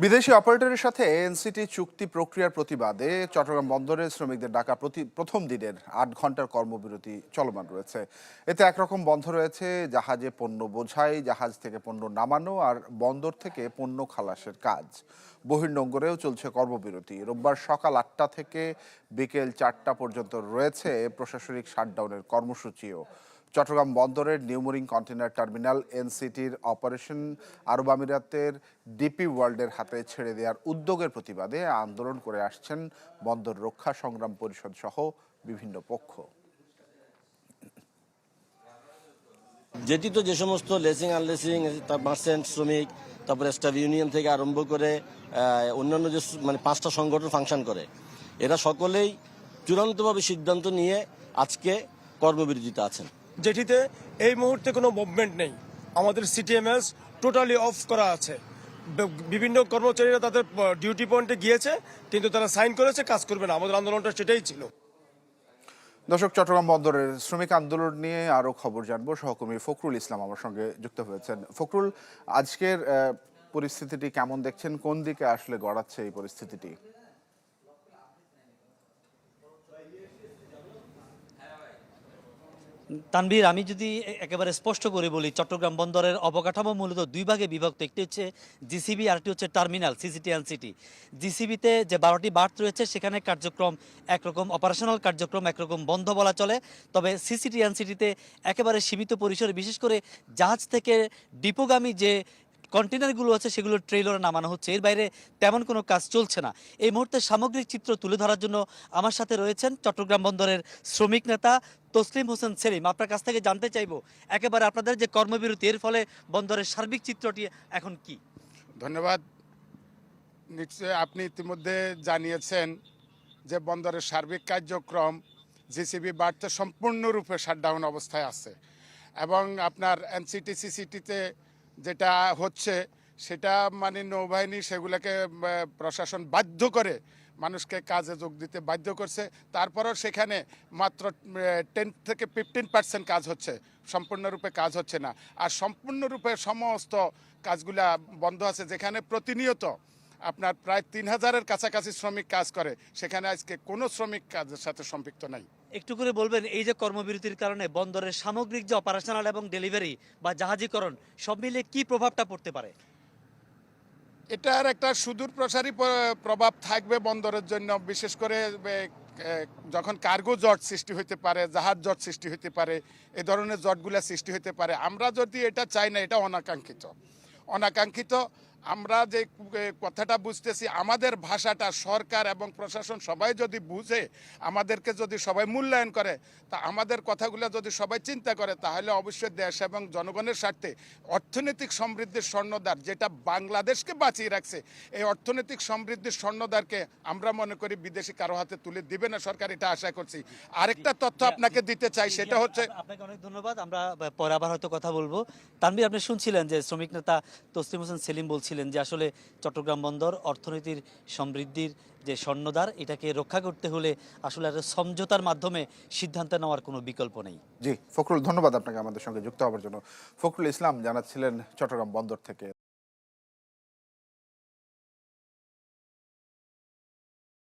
বিদেশি অপারেটরের সাথে এনসিটি চুক্তি প্রক্রিয়ার প্রতিবাদে চট্টগ্রাম বন্দরে শ্রমিকদের ডাকা প্রথম দিনের ৮ ঘন্টার কর্মবিরতি চলমান রয়েছে। এতে একরকম বন্ধ রয়েছে জাহাজে পণ্য বোঝাই, জাহাজ থেকে পণ্য নামানো আর বন্দর থেকে পণ্য খালাসের কাজ। বহির্নোঙরেও চলছে কর্মবিরতি। রোববার সকাল ৮টা থেকে বিকেল ৪টা পর্যন্ত রয়েছে প্রশাসনিক শাটডাউনের কর্মসূচিও। চট্টগ্রাম বন্দরের নিউমোরিং কন্টেনার টার্মিনাল এনসিটির অপারেশন আরব আমিরাতের ডিপি ওয়ার্ল্ডের হাতে ছেড়ে দেওয়ার উদ্যোগের প্রতিবাদে আন্দোলন করে আসছেন বন্দর রক্ষা সংগ্রাম পরিষদ সহ বিভিন্ন পক্ষ। যেটি তো যে সমস্ত লেসিং আনলেসিং, মার্চেন্ট শ্রমিক, তারপরে স্টাফ ইউনিয়ন থেকে আরম্ভ করে অন্যান্য যে 5টা সংগঠন ফাংশন করে, এরা সকলেই চূড়ান্তভাবে সিদ্ধান্ত নিয়ে আজকে কর্মবিরতিতে আছেন। যেটিতে এই মুহূর্তে কোনো মুভমেন্ট নেই। আমাদের সিটিএমএস টোটালি অফ করা আছে। বিভিন্ন কর্মচারীরা তাদের ডিউটি পয়েন্টে গিয়েছে, কিন্তু তারা সাইন করেছে, কাজ করবে না। আমাদের আন্দোলনটা সেটাই ছিল। দর্শক, চট্টগ্রাম বন্দরের শ্রমিক আন্দোলন নিয়ে আরো খবর জানবো। সহকর্মী ফখরুল ইসলাম আমার সঙ্গে যুক্ত হয়েছেন। ফখরুল, আজকের পরিস্থিতিটি কেমন দেখছেন? কোন দিকে আসলে গড়াচ্ছে এই পরিস্থিতিটি? তানভীর, আমি যদি একেবারে স্পষ্ট করে বলি, চট্টগ্রাম বন্দরের অবকাঠামো মূলত দুই ভাগে বিভক্ত। একটি হচ্ছে জিসিবি, আরেকটি হচ্ছে টার্মিনাল সিসিটি এনসিটি। জিসিবিতে যে 12টি বার্থ রয়েছে সেখানে কার্যক্রম একরকম, অপারেশনাল কার্যক্রম একরকম বন্ধ বলা চলে। তবে সিসিটি এনসিটিতে একেবারে সীমিত পরিসরে, বিশেষ করে জাহাজ থেকে ডিপোগামী যে কন্টেনারগুলো আছে সেগুলো ট্রেইলরে নামানো হচ্ছে। এর বাইরে তেমন কোনো কাজ চলছে না। এই মুহূর্তে সামগ্রিক চিত্র তুলে ধরার জন্য আমার সাথে রয়েছেন চট্টগ্রাম বন্দরের শ্রমিক নেতা তসলিম হোসেন সেলিম। আপনার কাছ থেকে জানতে চাইবো, একেবারে আপনাদের যে কর্মবিরতি, এর ফলে বন্দরের সার্বিক চিত্রটি এখন কি? ধন্যবাদ। নিশ্চয় আপনি ইতিমধ্যে জানিয়েছেন যে বন্দরের সার্বিক কার্যক্রম জিসিবি বার্থে সম্পূর্ণরূপে শাটডাউন অবস্থায় আছে, এবং আপনার এনসিটি সিসিটিতে যেটা হচ্ছে সেটা নৌবাহিনী সেগুলোকে প্রশাসন বাধ্য করে মানুষকে কাজে যোগ দিতে বাধ্য করছে। তারপরেও সেখানে মাত্র 10 থেকে 15% কাজ হচ্ছে, সম্পূর্ণরূপে কাজ হচ্ছে না। আর সম্পূর্ণরূপে সমস্ত কাজগুলা বন্ধ আছে। যেখানে প্রতিনিয়ত আপনার প্রায় 3000-এর কাছাকাছি শ্রমিক কাজ করে, সেখানে আজকে কোনো শ্রমিক কাজের সাথে সম্পৃক্ত নাই। একটু করে বলবেন, এই যে কর্মবিরতির কারণে বন্দরের সামগ্রিক যে অপারেশনাল এবং ডেলিভারি বা জাহাজীকরণ সব মিলিয়ে কি প্রভাবটা পড়তে পারে? এটার একটা সুদূর প্রসারী প্রভাব থাকবে বন্দরের জন্য। বিশেষ করে যখন কার্গো জট সৃষ্টি হতে পারে, জাহাজ জট সৃষ্টি হতে পারে, এ ধরনের জটগুলা সৃষ্টি হতে পারে। আমরা যদি এটা চাই না, এটা অনাকাঙ্ক্ষিত। আমরা যে কথাটা বুঝতেছি, আমাদের ভাষাটা সরকার এবং প্রশাসন সবাই যদি বুঝে, আমাদেরকে যদি সবাই মূল্যায়ন করে, তা আমাদের কথাগুলো যদি সবাই চিন্তা করে, তাহলে অবশ্যই দেশ এবং জনগণের স্বার্থে অর্থনৈতিক সমৃদ্ধির স্বর্ণদ্বার যেটা বাংলাদেশকে বাঁচিয়ে রাখছে, এই অর্থনৈতিক সমৃদ্ধির স্বর্ণদ্বারকে আমরা মনে করি বিদেশি কারো হাতে তুলে দিবে না সরকার, এটা আশা করছি। আরেকটা তথ্য আপনাকে দিতে চাই, সেটা হচ্ছে, আপনাকে অনেক ধন্যবাদ। আমরা পরে আবার হয়তো কথা বলবো। তানভীর, আপনি শুনছিলেন যে শ্রমিক নেতা তসলিম হোসেন সেলিম বলছিলেন যে আসলে চট্টগ্রাম বন্দর অর্থনীতির সমৃদ্ধির যে স্বর্ণদ্বার, এটাকে রক্ষা করতে হলে আসলে সমঝোতার মাধ্যমে সিদ্ধান্ত নেওয়ার কোনো বিকল্প নেই। জি ফখরুল, ধন্যবাদ আপনাকে আমাদের সঙ্গে যুক্ত হওয়ার জন্য। ফখরুল ইসলাম জানাচ্ছিলেন চট্টগ্রাম বন্দর থেকে।